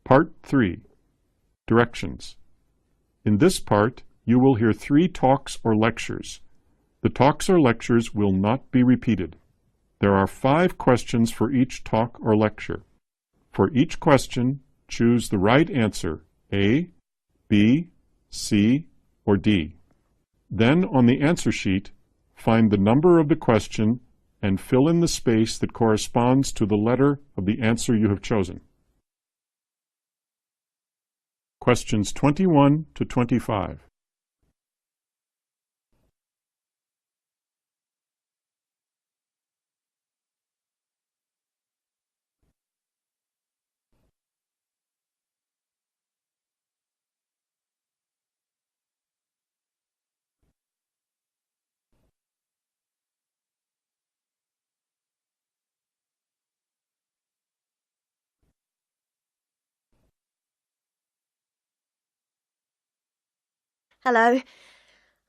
Part 3. Directions. In this part, you will hear 3 talks or lectures. The talks or lectures will not be repeated. There are 5 questions for each talk or lecture. For each question, choose the right answer, A, B, C, or D. Then on the answer sheet, find the number of the question and fill in the space that corresponds to the letter of the answer you have chosen. Questions 21 to 25. Hello.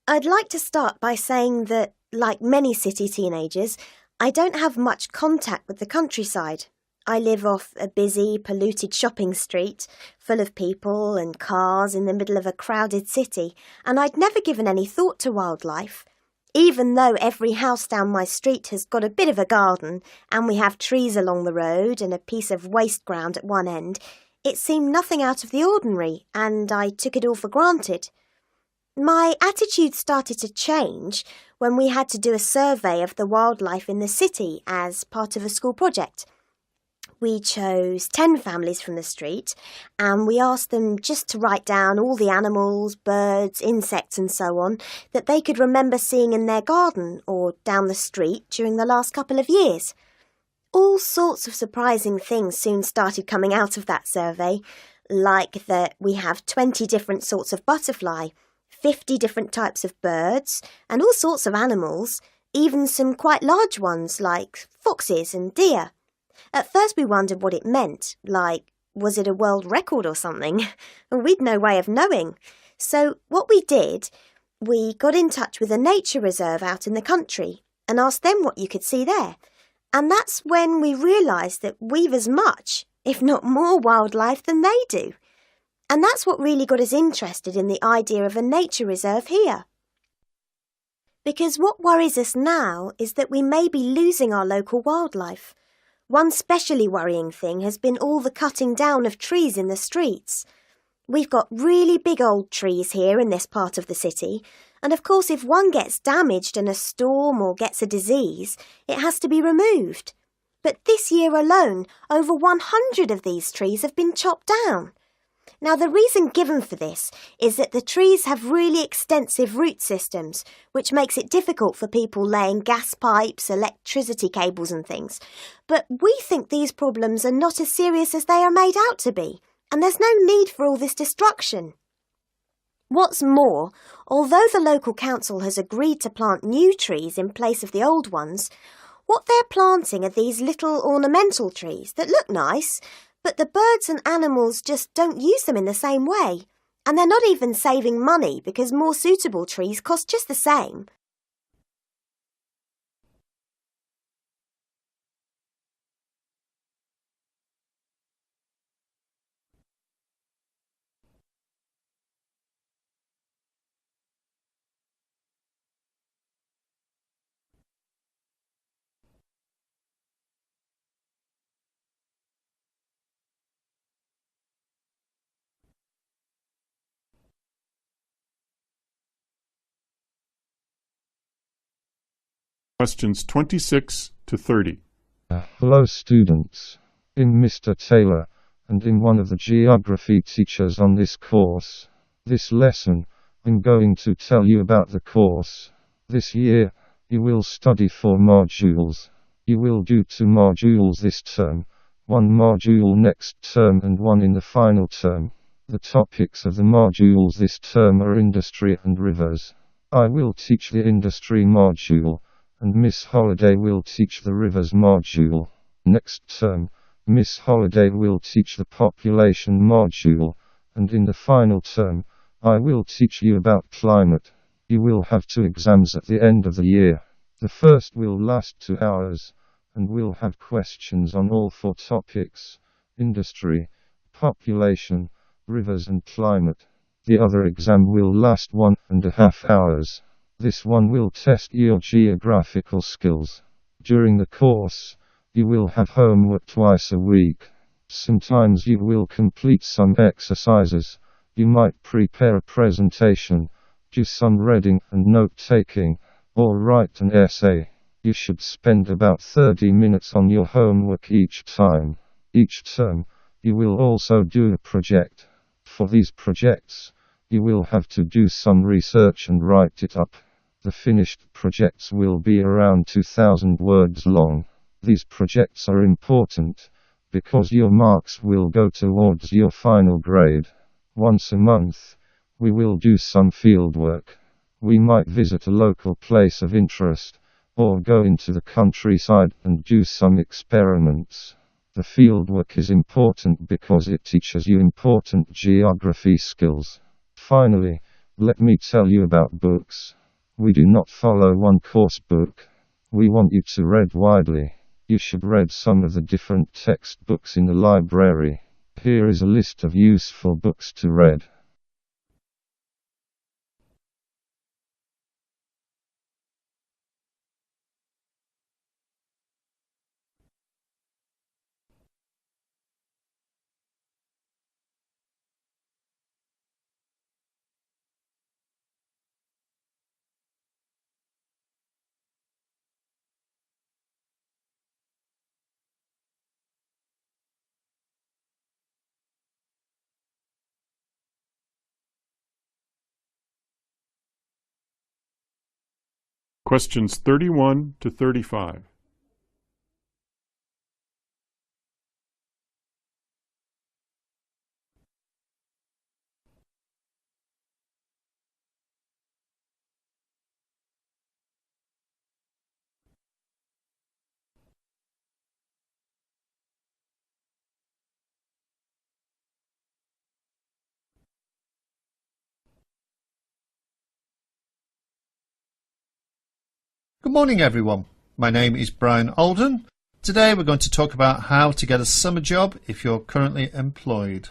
I'd like to start by saying that, like many city teenagers, I don't have much contact with the countryside. I live off a busy, polluted shopping street, full of people and cars in the middle of a crowded city, and I'd never given any thought to wildlife. Even though every house down my street has got a bit of a garden, and we have trees along the road and a piece of waste ground at one end, it seemed nothing out of the ordinary, and I took it all for granted. My attitude started to change when we had to do a survey of the wildlife in the city as part of a school project. We chose 10 families from the street and we asked them just to write down all the animals, birds, insects and so on that they could remember seeing in their garden or down the street during the last couple of years. All sorts of surprising things soon started coming out of that survey, like that we have 20 different sorts of butterfly, 50 different types of birds, and all sorts of animals, even some quite large ones like foxes and deer. At first we wondered what it meant, like, was it a world record or something? We'd no way of knowing. So what we did, we got in touch with a nature reserve out in the country and asked them what you could see there. And that's when we realised that we've as much, if not more, wildlife than they do. And that's what really got us interested in the idea of a nature reserve here. Because what worries us now is that we may be losing our local wildlife. One specially worrying thing has been all the cutting down of trees in the streets. We've got really big old trees here in this part of the city, and of course if one gets damaged in a storm or gets a disease, it has to be removed. But this year alone, over 100 of these trees have been chopped down. Now, the reason given for this is that the trees have really extensive root systems, which makes it difficult for people laying gas pipes, electricity cables and things. But we think these problems are not as serious as they are made out to be, and there's no need for all this destruction. What's more, although the local council has agreed to plant new trees in place of the old ones, what they're planting are these little ornamental trees that look nice, but the birds and animals just don't use them in the same way. And they're not even saving money because more suitable trees cost just the same. Questions 26 to 30. Hello students. I'm Mr. Taylor, and I'm one of the geography teachers on this course. This lesson, I'm going to tell you about the course. This year, you will study 4 modules. You will do 2 modules this term, 1 module next term and 1 in the final term. The topics of the modules this term are industry and rivers. I will teach the industry module, and Miss Holiday will teach the rivers module. Next term, Miss Holiday will teach the population module, and in the final term, I will teach you about climate. You will have 2 exams at the end of the year. The first will last 2 hours, and will have questions on all 4 topics: industry, population, rivers and climate. The other exam will last 1.5 hours. This one will test your geographical skills. During the course, you will have homework twice a week. Sometimes you will complete some exercises. You might prepare a presentation, do some reading and note-taking, or write an essay. You should spend about 30 minutes on your homework each time. Each term, you will also do a project. For these projects, you will have to do some research and write it up. The finished projects will be around 2,000 words long. These projects are important, because your marks will go towards your final grade. Once a month, we will do some fieldwork. We might visit a local place of interest, or go into the countryside and do some experiments. The fieldwork is important because it teaches you important geography skills. Finally, let me tell you about books. We do not follow one course book. We want you to read widely. You should read some of the different textbooks in the library. Here is a list of useful books to read. Questions 31 to 35. Good morning everyone, my name is Brian Alden. Today we're going to talk about how to get a summer job if you're currently employed.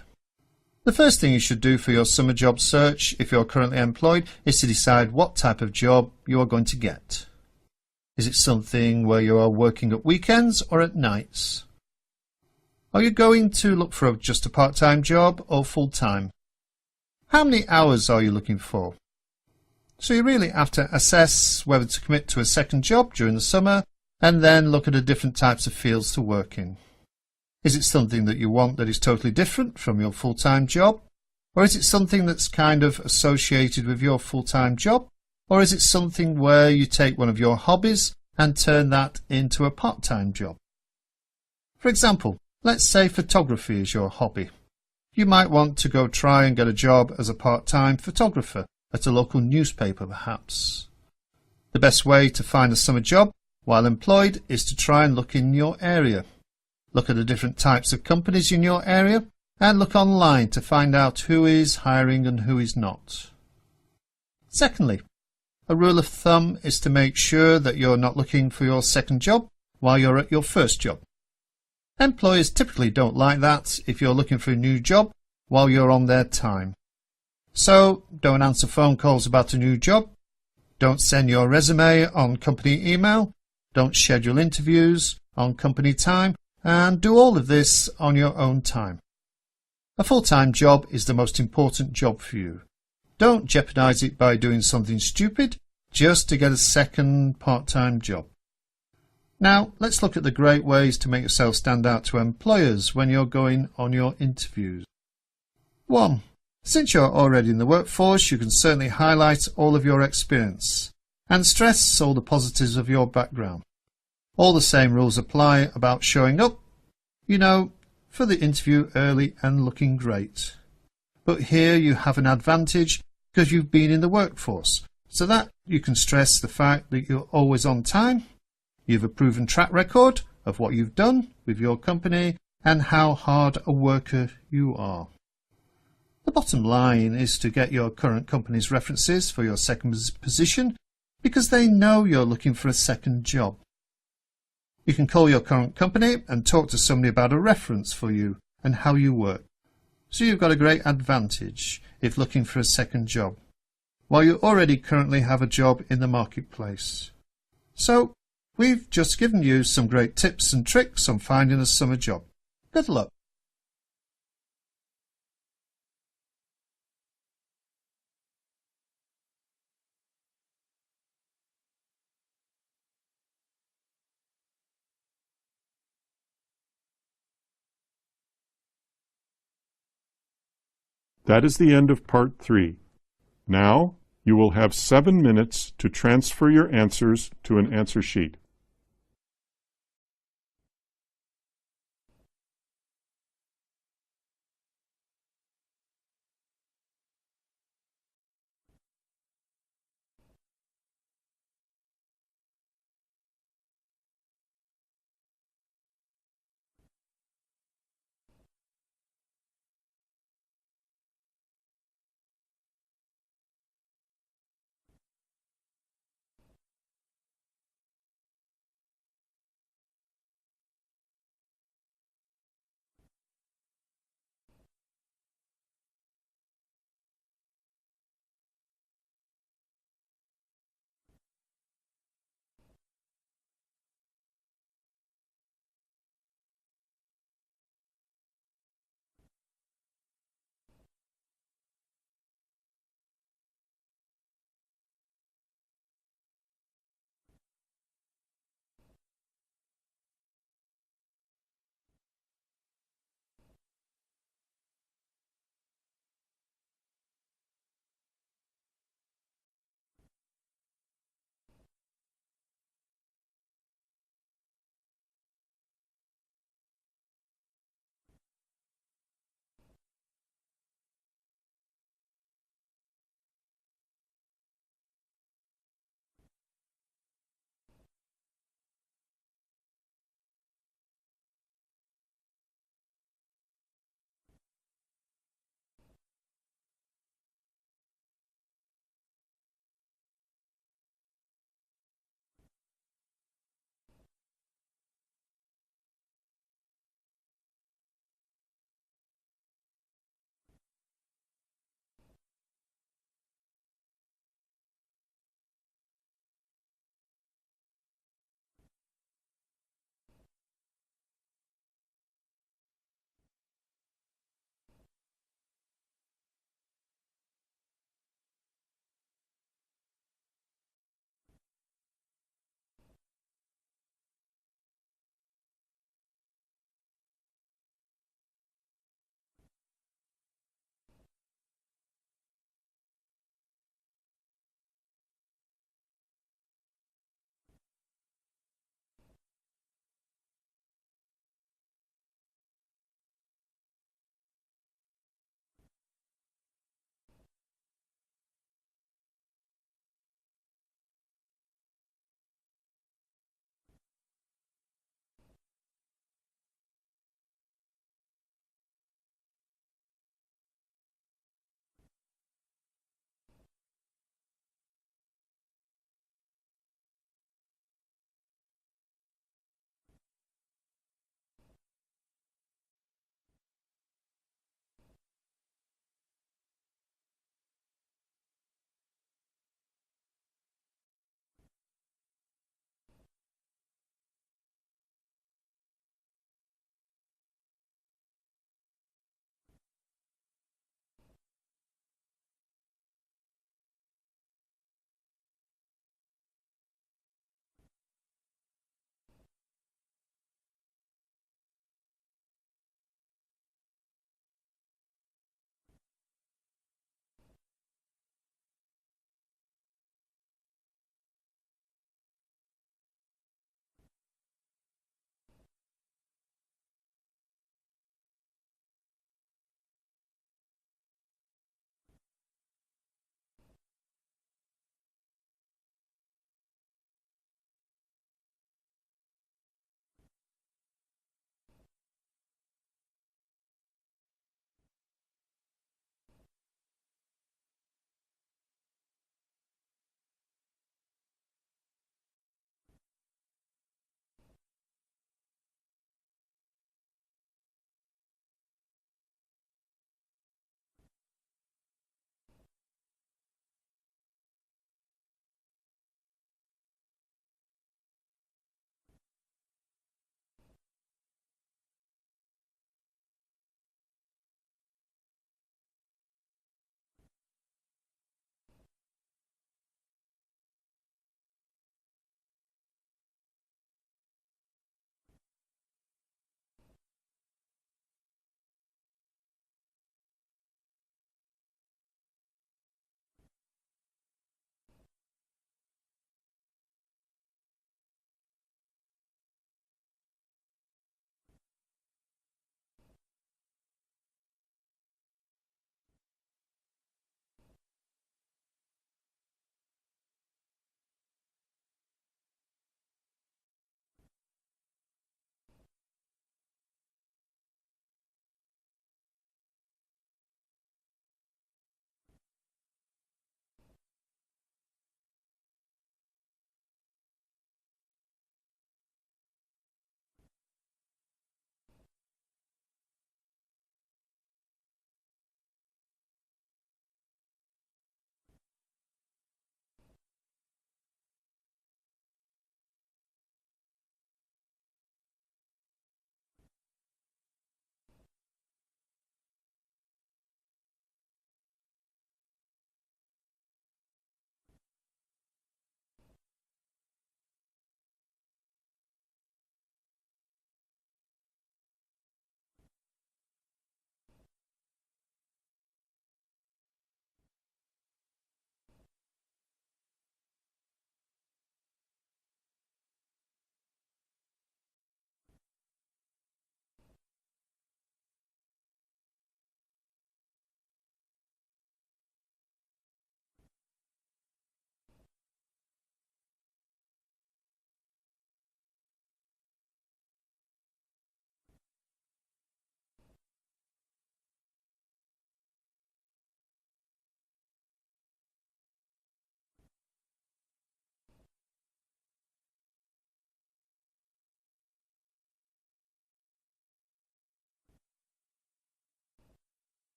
The first thing you should do for your summer job search if you're currently employed is to decide what type of job you are going to get. Is it something where you are working at weekends or at nights? Are you going to look for just a part-time job or full-time? How many hours are you looking for? So you really have to assess whether to commit to a second job during the summer and then look at the different types of fields to work in. Is it something that you want that is totally different from your full-time job? Or is it something that's kind of associated with your full-time job? Or is it something where you take one of your hobbies and turn that into a part-time job? For example, let's say photography is your hobby. You might want to go try and get a job as a part-time photographer at a local newspaper perhaps. The best way to find a summer job while employed is to try and look in your area. Look at the different types of companies in your area and look online to find out who is hiring and who is not. Secondly, a rule of thumb is to make sure that you're not looking for your second job while you're at your first job. Employers typically don't like that if you're looking for a new job while you're on their time. So, don't answer phone calls about a new job, don't send your resume on company email, don't schedule interviews on company time, and do all of this on your own time. A full-time job is the most important job for you. Don't jeopardize it by doing something stupid just to get a second part-time job. Now, let's look at the great ways to make yourself stand out to employers when you're going on your interviews. 1. Since you're already in the workforce, you can certainly highlight all of your experience and stress all the positives of your background. All the same rules apply about showing up, for the interview early and looking great. But here you have an advantage because you've been in the workforce, so that you can stress the fact that you're always on time, you have a proven track record of what you've done with your company and how hard a worker you are. The bottom line is to get your current company's references for your second position because they know you're looking for a second job. You can call your current company and talk to somebody about a reference for you and how you work. so you've got a great advantage if looking for a second job, while you already currently have a job in the marketplace. So, we've just given you some great tips and tricks on finding a summer job. Good luck! That is the end of part 3. Now, you will have 7 minutes to transfer your answers to an answer sheet.